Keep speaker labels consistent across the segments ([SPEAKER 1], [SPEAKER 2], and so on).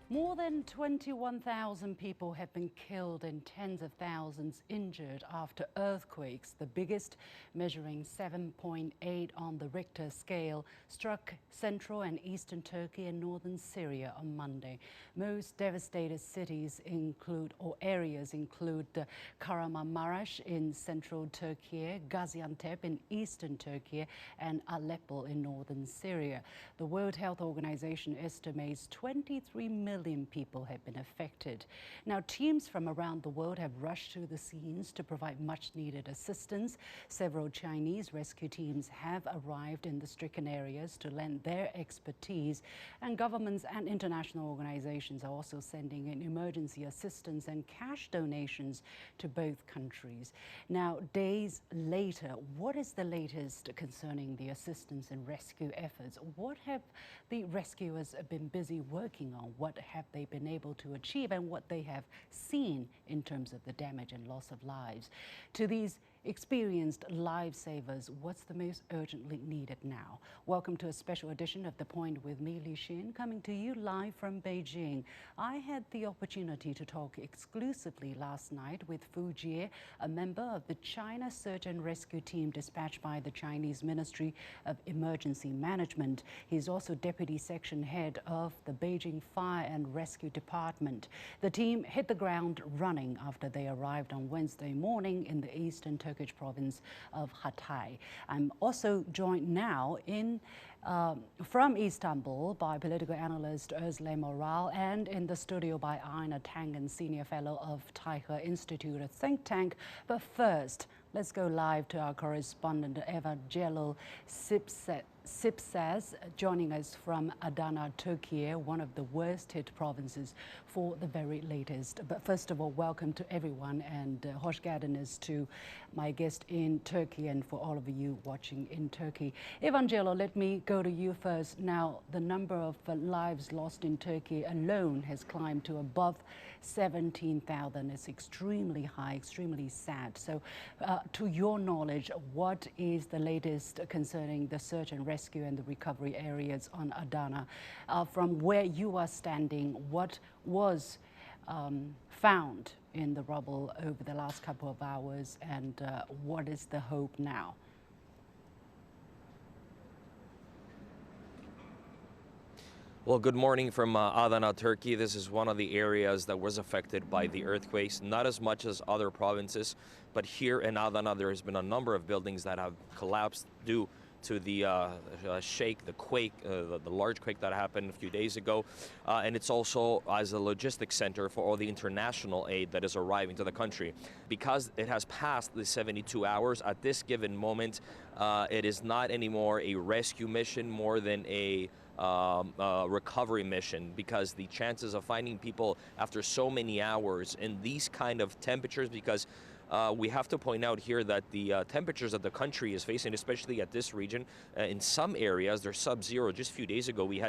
[SPEAKER 1] More than 21,000 people have been killed and tens of thousands injured after earthquakes, the biggest, measuring 7.8 on the Richter scale, struck central and eastern Turkey and northern Syria on Monday. Most devastated cities areas include Kahramanmaraş in central Turkey, Gaziantep in eastern Turkey, and Aleppo in northern Syria. The World Health Organization estimates 23 million people have been affected. Now, teams from around the world have rushed to the scenes to provide much-needed assistance. Several Chinese rescue teams have arrived in the stricken areas to lend their expertise, and governments and international organizations are also sending in emergency assistance and cash donations to both countries. Now, days later, what is the latest concerning the assistance and rescue efforts? What have the rescuers been busy working on? What have they been able to achieve, and what they have seen in terms of the damage and loss of lives? To these experienced lifesavers, what's the most urgently needed now? Welcome to a special edition of The Point with me, Li Xin, coming to you live from Beijing. I had the opportunity to talk exclusively last night with Fu Jie, a member of the China Search and Rescue Team dispatched by the Chinese Ministry of Emergency Management. He's also Deputy Section Head of the Beijing Fire and Rescue Department. The team hit the ground running after they arrived on Wednesday morning in the eastern Turkish province of Hatay. I'm also joined now from Istanbul by political analyst Özlem Oral, and in the studio by Einar Tangen, Senior Fellow of Taihe Institute, a think tank. But first, let's go live to our correspondent Evangelo Sipsas, joining us from Adana, Turkey, one of the worst hit provinces, for the very latest. But first of all, welcome to everyone, and hoş geldiniz to my guest in Turkey and for all of you watching in Turkey. Evangelo, let me go to you first. Now, the number of lives lost in Turkey alone has climbed to above 17,000. It's extremely high, extremely sad. So, to your knowledge, what is the latest concerning the search and rescue and the recovery areas on Adana? From where you are standing, what was found in the rubble over the last couple of hours, and what is the hope now?
[SPEAKER 2] Well, good morning from Adana, Turkey. This is one of the areas that was affected by the earthquakes, not as much as other provinces, but here in Adana there has been a number of buildings that have collapsed due to the shake, the quake, the large quake that happened a few days ago. And it's also as a logistics center for all the international aid that is arriving to the country. Because it has passed the 72 hours, at this given moment, it is not anymore a rescue mission more than a recovery mission, because the chances of finding people after so many hours in these kind of temperatures, because we have to point out here that the temperatures that the country is facing, especially at this region, in some areas they're sub-zero. Just a few days ago we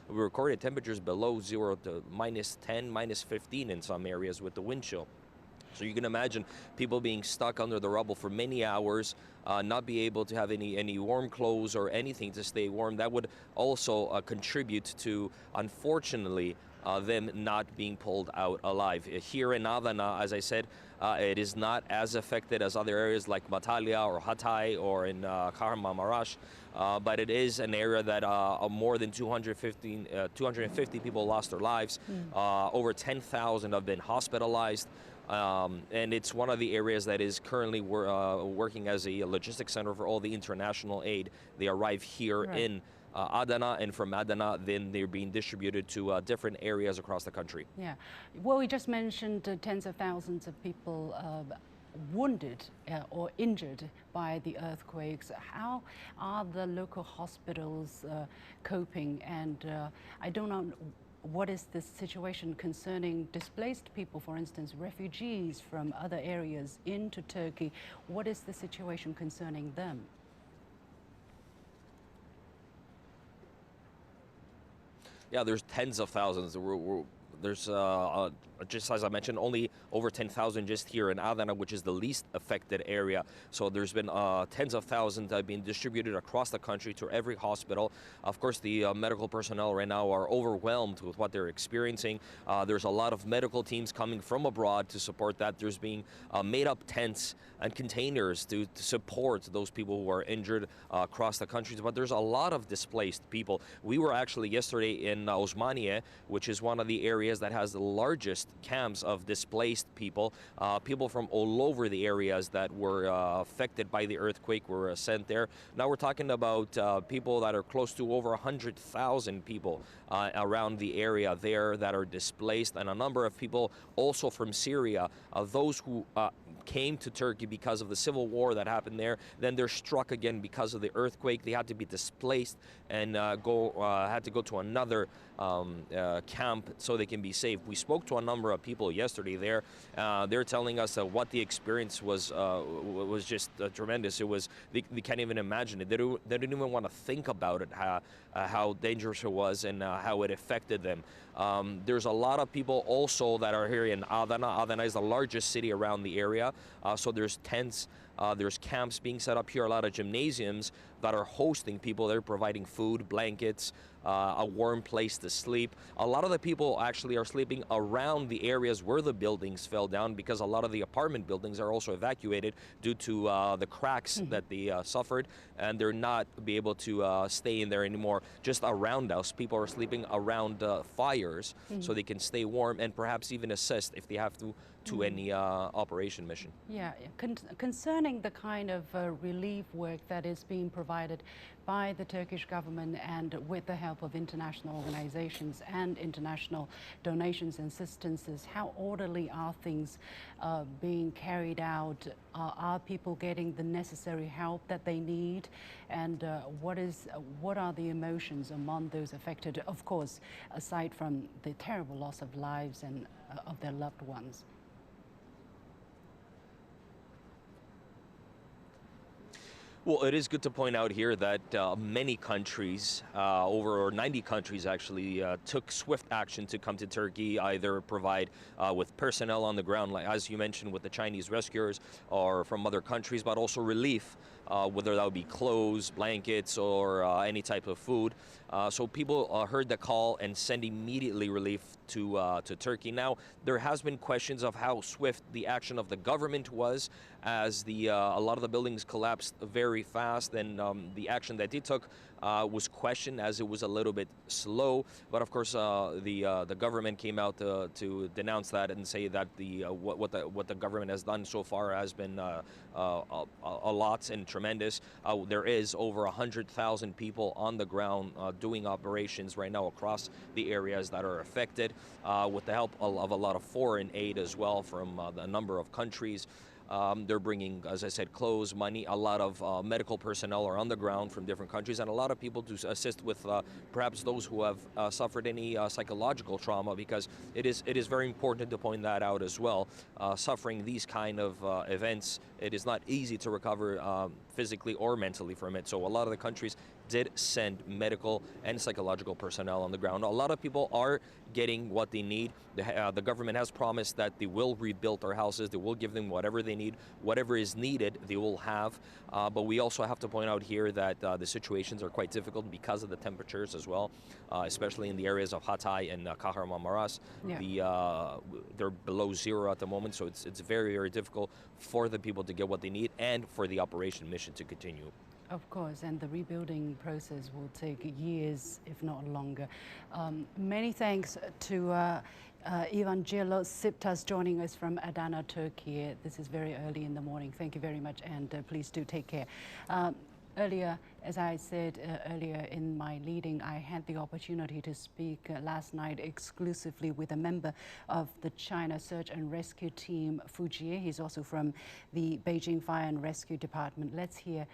[SPEAKER 2] recorded temperatures below zero to -10, -15 in some areas with the wind chill. So you can imagine people being stuck under the rubble for many hours, not be able to have any warm clothes or anything to stay warm. That would also contribute to, unfortunately, them not being pulled out alive. Here in Adana, as I said, it is not as affected as other areas like Matalya or Hatay or in Kahramanmaraş, but it is an area that more than 250 people lost their lives. Over 10,000 have been hospitalized. And it's one of the areas that is currently working as a logistics center for all the international aid. They arrive here in Adana, and from Adana, then they're being distributed to different areas across the country.
[SPEAKER 1] Yeah. Well, we just mentioned tens of thousands of people wounded or injured by the earthquakes. How are the local hospitals coping? And I don't know, what is the situation concerning displaced people, for instance, refugees from other areas into Turkey? What is the situation concerning them?
[SPEAKER 2] Yeah, there's tens of thousands. There's just as I mentioned, only over 10,000 just here in Adana, which is the least affected area. So there's been tens of thousands that have been distributed across the country to every hospital. Of course, the medical personnel right now are overwhelmed with what they're experiencing. There's a lot of medical teams coming from abroad to support that. There's being made up tents and containers to support those people who are injured across the country. But there's a lot of displaced people. We were actually yesterday in Osmaniye, which is one of the areas that has the largest camps of displaced people. People from all over the areas that were affected by the earthquake were sent there. Now we're talking about people that are close to over 100,000 people around the area there that are displaced, and a number of people also from Syria, those who came to Turkey because of the civil war that happened there. Then they're struck again because of the earthquake. They had to be displaced and had to go to another camp so they can be safe. We spoke to a number of people yesterday there. They're telling us that what the experience was just tremendous. It was they can't even imagine it. They didn't even want to think about it, how dangerous it was and how it affected them. There's a lot of people also that are here in Adana. Adana is the largest city around the area, so there's tents, there's camps being set up here, a lot of gymnasiums that are hosting people. They're providing food, blankets, a warm place to sleep. A lot of the people actually are sleeping around the areas where the buildings fell down, because a lot of the apartment buildings are also evacuated due to the cracks that they suffered, and they're not be able to stay in there anymore. Just around us, people are sleeping around fires so they can stay warm and perhaps even assist if they have to any operation mission.
[SPEAKER 1] Yeah, concerning the kind of relief work that is being provided by the Turkish government and with the help of international organizations and international donations and assistances, how orderly are things being carried out? Are people getting the necessary help that they need? And what are the emotions among those affected, of course, aside from the terrible loss of lives and of their loved ones?
[SPEAKER 2] Well, it is good to point out here that many countries, over 90 countries actually, took swift action to come to Turkey, either provide with personnel on the ground, like as you mentioned with the Chinese rescuers, or from other countries, but also relief, whether that would be clothes, blankets, or any type of food. So people heard the call and sent immediately relief to Turkey. Now, there has been questions of how swift the action of the government was, as a lot of the buildings collapsed very fast, and the action that they took was questioned as it was a little bit slow. But of course, the government came out to denounce that and say that what the government has done so far has been a lot and tremendous. There is over 100,000 people on the ground doing operations right now across the areas that are affected, with the help of a lot of foreign aid as well from a number of countries. They're bringing, as I said, clothes, money. A lot of medical personnel are on the ground from different countries, and a lot of people to assist with perhaps those who have suffered any psychological trauma, because it is very important to point that out as well. Suffering these kind of events, it is not easy to recover physically or mentally from it. So a lot of the countries did send medical and psychological personnel on the ground. A lot of people are getting what they need. The government has promised that they will rebuild their houses. They will give them whatever they need. Whatever is needed, they will have. But we also have to point out here that the situations are quite difficult because of the temperatures as well, especially in the areas of Hatay and Kahramanmaraş. Yeah. They're below zero at the moment, so it's very, very difficult for the people to get what they need and for the operation mission to continue.
[SPEAKER 1] Of course, and the rebuilding process will take years, if not longer. Many thanks to Evangelo Sipsas joining us from Adana, Turkey. This is very early in the morning. Thank you very much, and please do take care. Earlier, as I said earlier in my leading, I had the opportunity to speak last night exclusively with a member of the China Search and Rescue Team, Fu Jie. He's also from the Beijing Fire and Rescue Department. Let's hear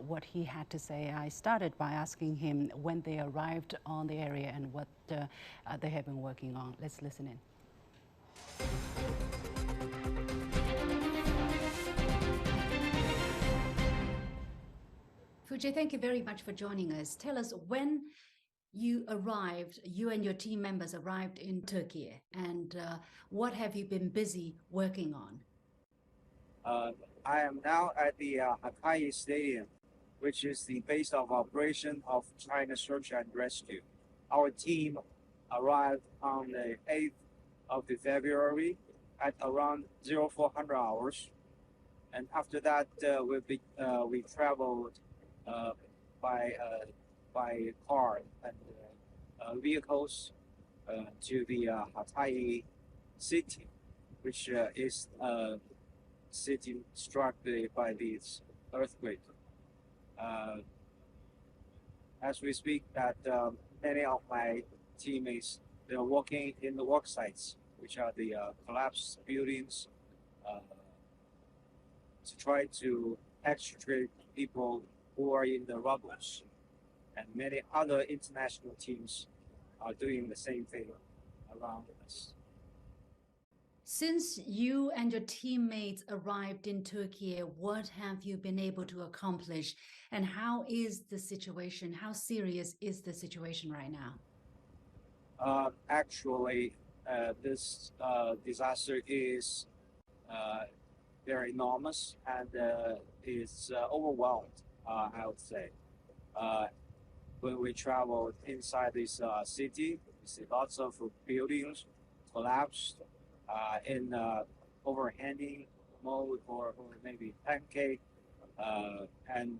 [SPEAKER 1] what he had to say. I started by asking him when they arrived on the area and what they have been working on. Let's listen in.
[SPEAKER 3] Fu Jie, thank you very much for joining us. Tell us, when
[SPEAKER 1] You and your team members arrived in Turkey, and what have you been busy working on?
[SPEAKER 3] I am now at the Taihe Stadium, which is the base of operation of China Search and Rescue. Our team arrived on the 8th of February at around 0400 hours, and after that we traveled by car and vehicles to the Taihe city, which is city struck by this earthquake. As we speak, that many of my teammates, they're working in the work sites, which are the collapsed buildings, to try to extricate people who are in the rubbles. And many other international teams are doing the same thing around us.
[SPEAKER 1] Since you and your teammates arrived in Turkey, what have you been able to accomplish, and how is the situation? How serious is the situation right now?
[SPEAKER 3] Actually, this disaster is very enormous and is overwhelmed, I would say. When we traveled inside this city, we see lots of buildings collapsed in overhanging mode or maybe pancake. And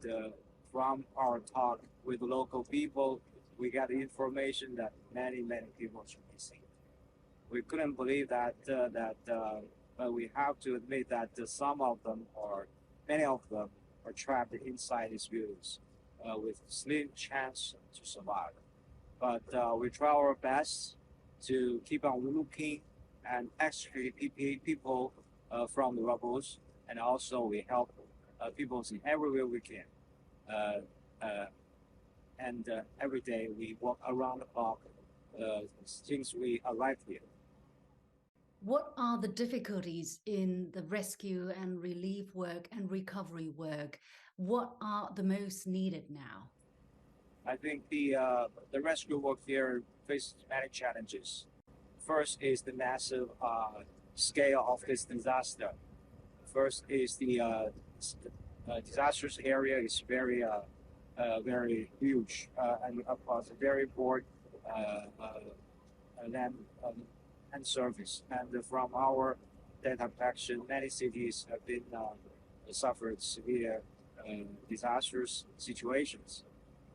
[SPEAKER 3] from our talk with local people, we got the information that many people are missing. We couldn't believe that, but we have to admit that some of them, or many of them, are trapped inside these buildings with slim chance to survive. But we try our best to keep on looking and extricate people from the rubbles, and also we help people in everywhere we can. And every day we walk around the clock since we arrived here.
[SPEAKER 1] What are the difficulties in the rescue and relief work and recovery work? What are the most needed now?
[SPEAKER 3] I think the rescue work here faces many challenges. First is the massive scale of this disaster. First is the disastrous area is very huge and across a very broad land and surface. And from our data collection, many cities have been suffered severe disastrous situations.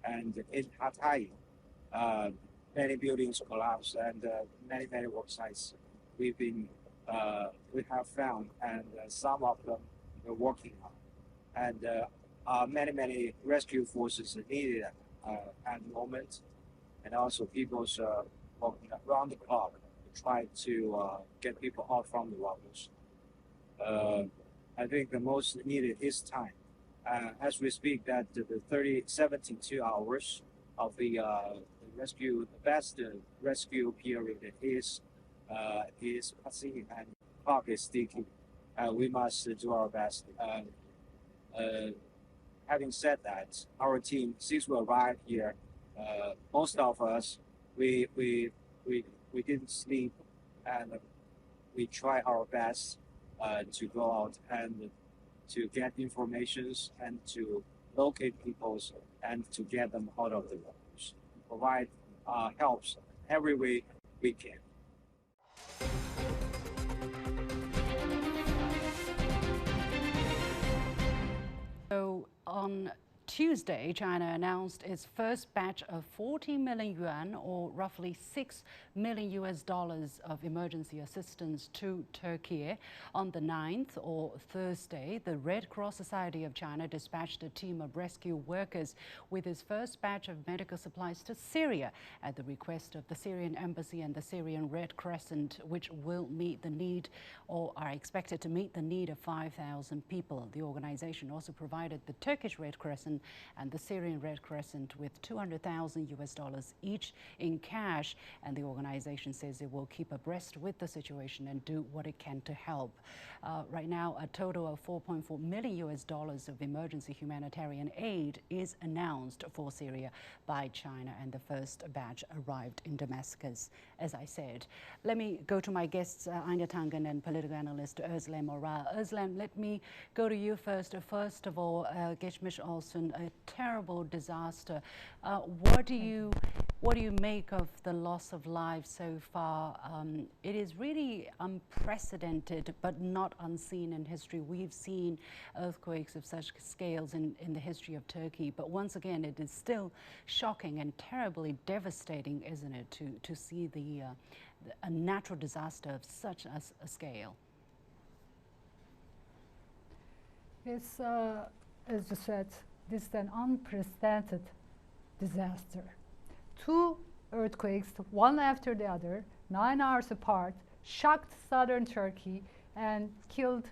[SPEAKER 3] And in Taihe, many buildings collapsed and many work sites we have found, and some of them we're working on. And many rescue forces are needed at the moment, and also people's working around the clock to try to get people out from the rubbles. I think the most needed is time. As we speak, that the 72 hours of the rescue, the best rescue period is passing and clock is ticking. We must do our best. Having said that, our team, since we arrived here, most of us we didn't sleep, and we try our best to go out and to get informations and to locate people and to get them out of the rubbles. Provide helps every way we can.
[SPEAKER 1] So on Tuesday, China announced its first batch of 40 million yuan, or roughly $6 million of emergency assistance to Turkey. On the 9th, or Thursday, the Red Cross Society of China dispatched a team of rescue workers with its first batch of medical supplies to Syria at the request of the Syrian embassy and the Syrian Red Crescent, which will meet the need, or are expected to meet the need of 5,000 people. The organization also provided the Turkish Red Crescent and the Syrian Red Crescent with $200,000 each in cash. And the organization says it will keep abreast with the situation and do what it can to help. Right now, a total of $4.4 million of emergency humanitarian aid is announced for Syria by China, and the first batch arrived in Damascus, as I said. Let me go to my guests, Einar Tangen and political analyst Özlem Oral. Özlem, let me go to you first. First of all, geçmiş olsun, a terrible disaster. What do you make of the loss of lives so far? It is really unprecedented, but not unseen in history. We've seen earthquakes of such scales in the history of Turkey, but once again, it is still shocking and terribly devastating, isn't it, to see a natural disaster of such a scale?
[SPEAKER 4] It's, as you said, this is an unprecedented disaster. 2 earthquakes, one after the other, 9 hours apart, shocked southern Turkey and killed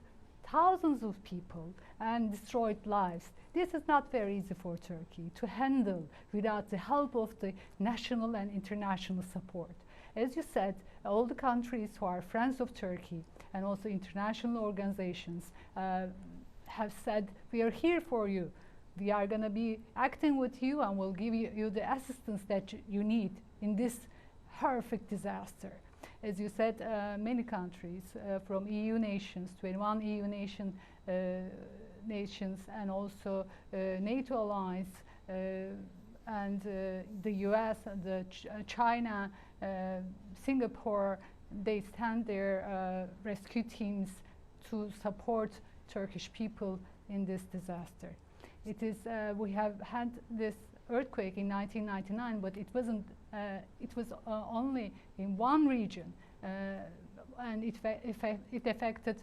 [SPEAKER 4] thousands of people and destroyed lives. This is not very easy for Turkey to handle without the help of the national and international support. As you said, all the countries who are friends of Turkey and also international organizations have said, we are here for you. We are going to be acting with you and we'll give you the assistance that you need in this horrific disaster. As you said, many countries from EU nations, 21 EU nations, and also NATO allies, and the US, China, Singapore, they stand their rescue teams to support Turkish people in this disaster. It is, we have had this earthquake in 1999, but it wasn't, it was only in one region, and it affected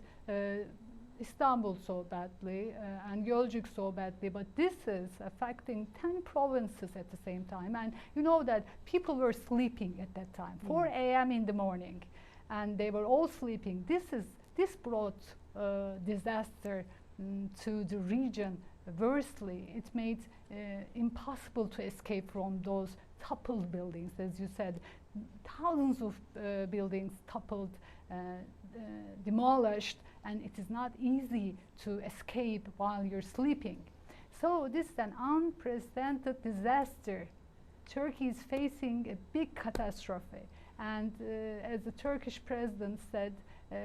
[SPEAKER 4] Istanbul so badly and Gölcük so badly, but this is affecting 10 provinces at the same time. And you know that people were sleeping at that time, 4 a.m. in the morning, and they were all sleeping. This brought disaster to the region versely. It made impossible to escape from those toppled buildings. As you said, thousands of buildings toppled, demolished, and it is not easy to escape while you're sleeping. So this is an unprecedented disaster. Turkey is facing a big catastrophe, and as the Turkish president said,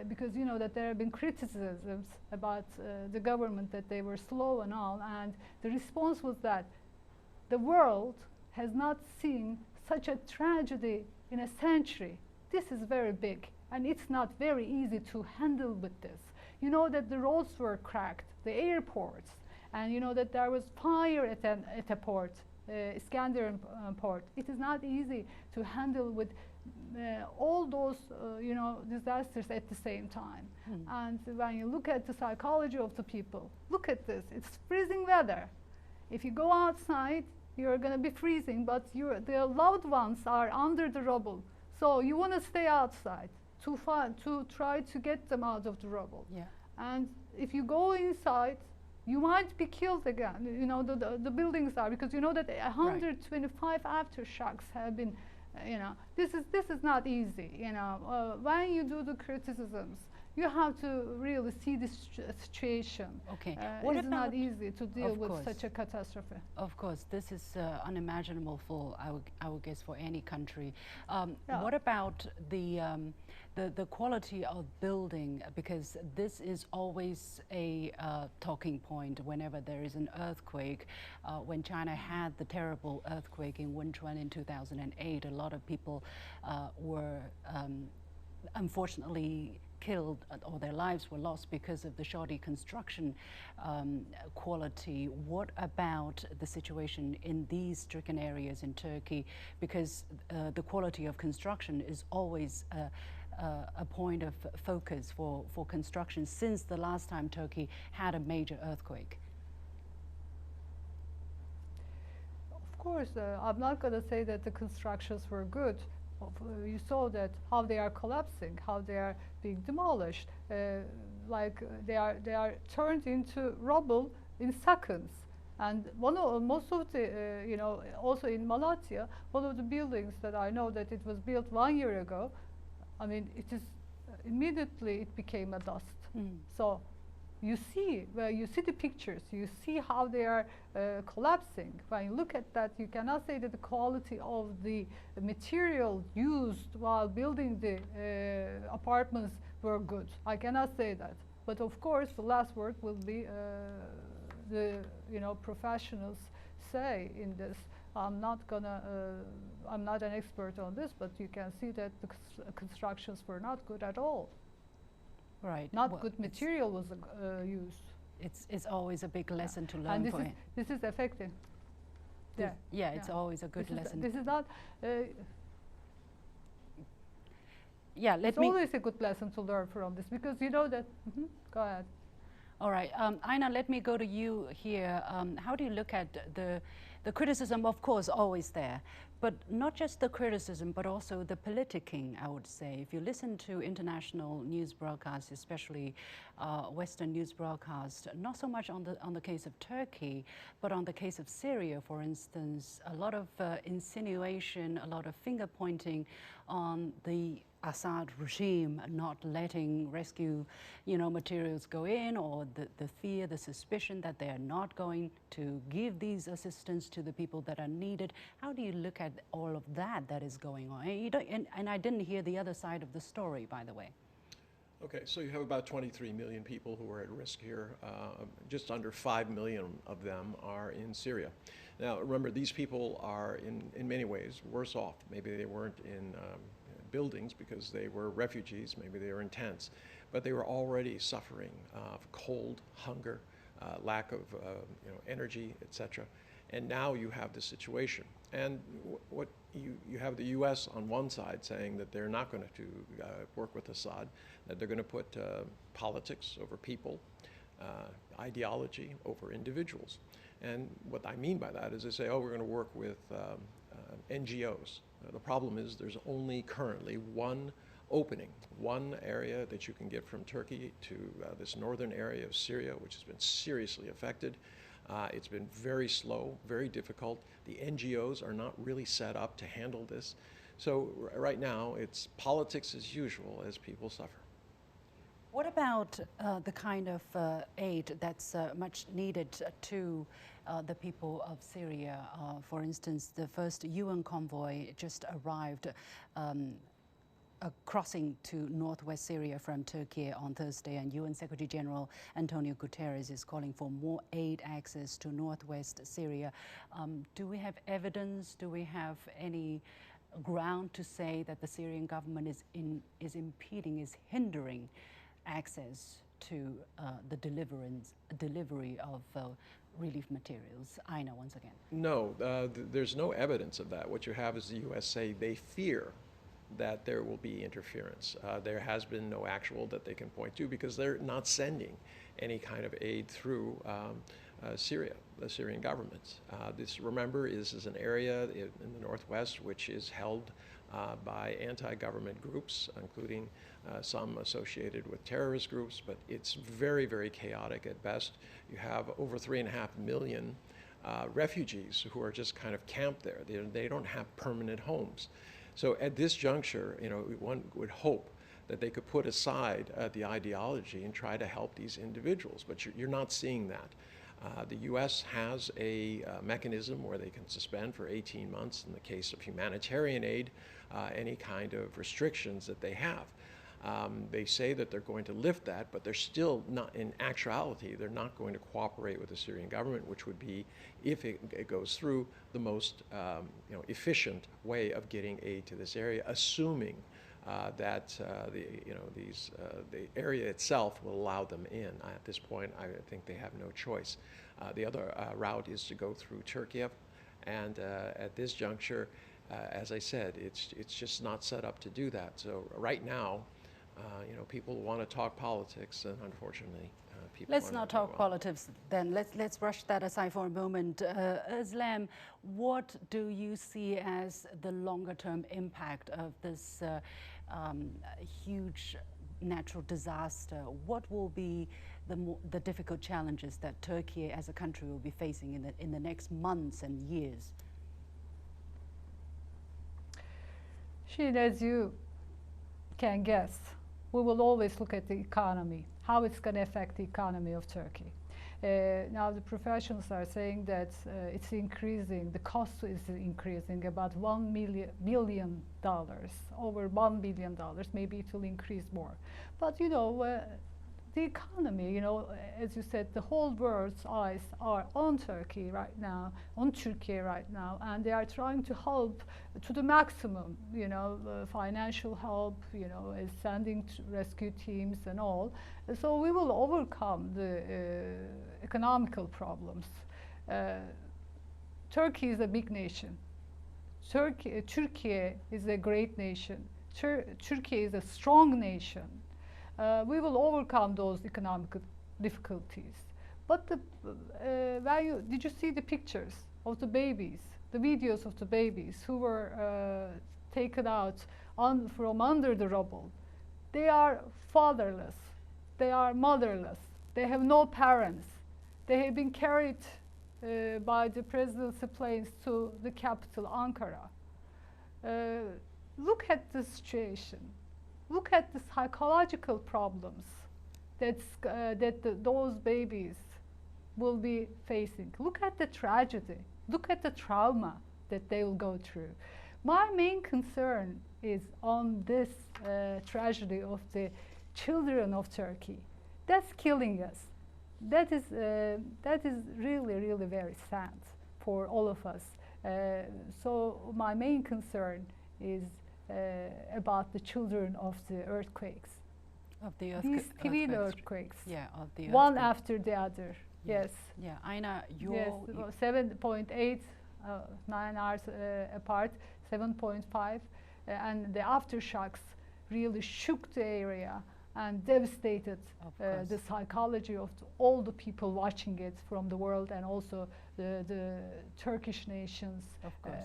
[SPEAKER 4] because you know that there have been criticisms about the government, that they were slow and all, and the response was that the world has not seen such a tragedy in a century. This is very big, and it's not very easy to handle with this. You know that the roads were cracked, the airports, and you know that there was fire at a port, Iskandarian port. It is not easy to handle with all those you know, disasters at the same time. And when you look at the psychology of the people, look at this, it's freezing weather. If you go outside, you're going to be freezing, but the loved ones are under the rubble. So you want to stay outside to try to get them out of the rubble.
[SPEAKER 1] Yeah.
[SPEAKER 4] And if you go inside, you might be killed again. You know, the buildings are, because you know that 125 aftershocks have been, you know, this is not easy. You know, when you do the criticisms, you have to really see this situation.
[SPEAKER 1] Okay.
[SPEAKER 4] It's not easy to deal with such a catastrophe.
[SPEAKER 1] Of course, this is unimaginable for, I would guess, for any country.
[SPEAKER 4] Yeah.
[SPEAKER 1] What about the quality of building? Because this is always a talking point whenever there is an earthquake. When China had the terrible earthquake in Wenchuan in 2008, a lot of people were unfortunately killed, or their lives were lost because of the shoddy construction quality. What about the situation in these stricken areas in Turkey? Because the quality of construction is always a point of focus for construction since the last time Turkey had a major earthquake.
[SPEAKER 4] Of course, I'm not going to say that the constructions were good. You saw that how they are collapsing, how they are being demolished, like they are turned into rubble in seconds. And most of the, also in Malatya, one of the buildings that I know that it was built 1 year ago, I mean, it is immediately it became a dust. So you see the pictures, you see how they are collapsing. When you look at that, you cannot say that the quality of the material used while building the apartments were good. I cannot say that. But of course, the last word will be the professionals say in this. I'm not an expert on this, but you can see that the constructions were not good at all.
[SPEAKER 1] Right.
[SPEAKER 4] Not good material was used.
[SPEAKER 1] It's always a big lesson to learn.
[SPEAKER 4] And
[SPEAKER 1] for
[SPEAKER 4] this is effective.
[SPEAKER 1] Yeah, it's always a good lesson.
[SPEAKER 4] This is not.
[SPEAKER 1] Yeah,
[SPEAKER 4] it's always a good lesson to learn from this, because you know that. Go ahead.
[SPEAKER 1] All right, Einar, let me go to you here. How do you look at the criticism, of course, always there, but not just the criticism, but also the politicking, I would say. If you listen to international news broadcasts, especially Western news broadcasts, not so much on the case of Turkey, but on the case of Syria, for instance, a lot of insinuation, a lot of finger pointing on the Assad regime not letting rescue, materials go in, or the fear, the suspicion that they are not going to give these assistance to the people that are needed. How do you look at all of that is going on? And I didn't hear the other side of the story, by the way.
[SPEAKER 5] Okay, so you have about 23 million people who are at risk here. Just under 5 million of them are in Syria. Now, remember, these people are in many ways worse off. Maybe they weren't in buildings because they were refugees, maybe they were in tents, but they were already suffering cold, hunger, lack of energy, etc. And now you have this situation. And what you have the U.S. on one side saying that they're not going to work with Assad, that they're going to put politics over people, ideology over individuals. And what I mean by that is they say, oh, we're going to work with NGOs. The problem is there's only currently one opening, one area that you can get from Turkey to this northern area of Syria, which has been seriously affected. It's been very slow, very difficult. The NGOs are not really set up to handle this. So right now, it's politics as usual as people suffer.
[SPEAKER 1] What about the kind of aid that's much needed to the people of Syria? For instance, the first UN convoy just arrived crossing to northwest Syria from Turkey on Thursday, and UN Secretary General Antonio Guterres is calling for more aid access to northwest Syria. Do we have evidence? Do we have any ground to say that the Syrian government is impeding, is hindering access to the delivery of relief materials? Einar, once again.
[SPEAKER 5] No, there's no evidence of that. What you have is the U.S. say they fear that there will be interference. There has been no actual that they can point to because they're not sending any kind of aid through Syria, the Syrian government. This, remember, is an area in the northwest which is held by anti-government groups, including some associated with terrorist groups, but it's very, very chaotic at best. You have over 3.5 million refugees who are just kind of camped there. They don't have permanent homes. So at this juncture, one would hope that they could put aside the ideology and try to help these individuals, but you're not seeing that. The U.S. has a mechanism where they can suspend for 18 months in the case of humanitarian aid any kind of restrictions that they have. They say that they're going to lift that, but they're still not, in actuality, they're not going to cooperate with the Syrian government, which would be, if it goes through, the most efficient way of getting aid to this area, assuming that the area itself will allow them in. At this point, I think they have no choice. The other route is to go through Turkey, and at this juncture, as I said, it's just not set up to do that. So right now, people want to talk politics, and unfortunately, people.
[SPEAKER 1] Let's not talk politics then. Let's brush that aside for a moment. Özlem, what do you see as the longer-term impact of this huge natural disaster, what will be the difficult challenges that Turkey as a country will be facing in the next months and years?
[SPEAKER 4] Sheen, as you can guess, we will always look at the economy, how it's going to affect the economy of Turkey. Now the professionals are saying that it's increasing, the cost is increasing about $1 billion, over $1 billion, maybe it will increase more. But you know, the economy, you know, as you said, the whole world's eyes are on Turkey right now, on Turkey right now, and they are trying to help to the maximum, you know, financial help, you know, sending rescue teams and all. So we will overcome the economical problems. Turkey is a big nation. Turkey is a great nation. Turkey is a strong nation. We will overcome those economic difficulties. But did you see the pictures of the babies, the videos of the babies who were taken out from under the rubble? They are fatherless, they are motherless, they have no parents. They have been carried by the presidency planes to the capital, Ankara. Look at the situation. Look at the psychological problems that those babies will be facing. Look at the tragedy. Look at the trauma that they will go through. My main concern is on this tragedy of the children of Turkey. That's killing us. That is really, really very sad for all of us. So my main concern is about the children of the earthquakes.
[SPEAKER 1] Of the
[SPEAKER 4] These twin earthquakes.
[SPEAKER 1] Yeah, of the
[SPEAKER 4] one after the other. Yes.
[SPEAKER 1] Yeah, Einar,
[SPEAKER 4] yes, 7.8, 9 hours apart, 7.5, and the aftershocks really shook the area and devastated the psychology of all the people watching it from the world, and also the Turkish nations.
[SPEAKER 1] Of course.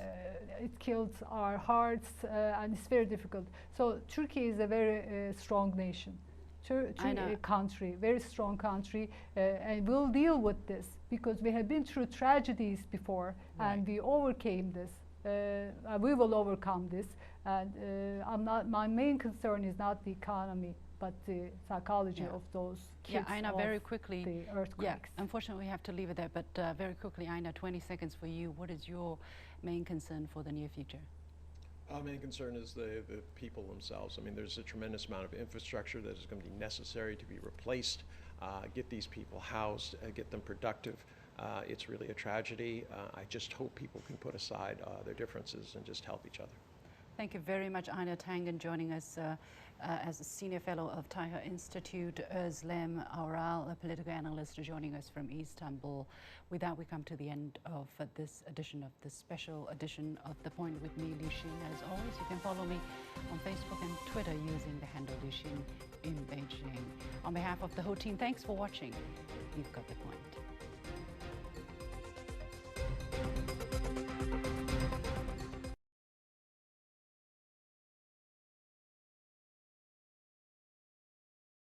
[SPEAKER 4] It killed our hearts, and it's very difficult. So Turkey is a very strong nation, country, very strong country, and we'll deal with this because we have been through tragedies before, and we overcame this. We will overcome this, and my main concern is not the economy, but the psychology of those kids.
[SPEAKER 1] Yeah, Einar, very quickly.
[SPEAKER 4] The earthquakes.
[SPEAKER 1] Yeah, unfortunately, we have to leave it there. But very quickly, Einar, 20 seconds for you. What is your main concern for the near future?
[SPEAKER 5] Our main concern is the people themselves. I mean, there's a tremendous amount of infrastructure that is going to be necessary to be replaced. Get these people housed, get them productive. It's really a tragedy. I just hope people can put aside their differences and just help each other.
[SPEAKER 1] Thank you very much, Einar Tangen, joining us as a senior fellow of Taihe Institute, Özlem Oral, a political analyst, joining us from Istanbul. With that, we come to the end of this special edition of The Point with me, Lishin. As always, you can follow me on Facebook and Twitter using the handle Lishin in Beijing. On behalf of the whole team, thanks for watching. You've got the point.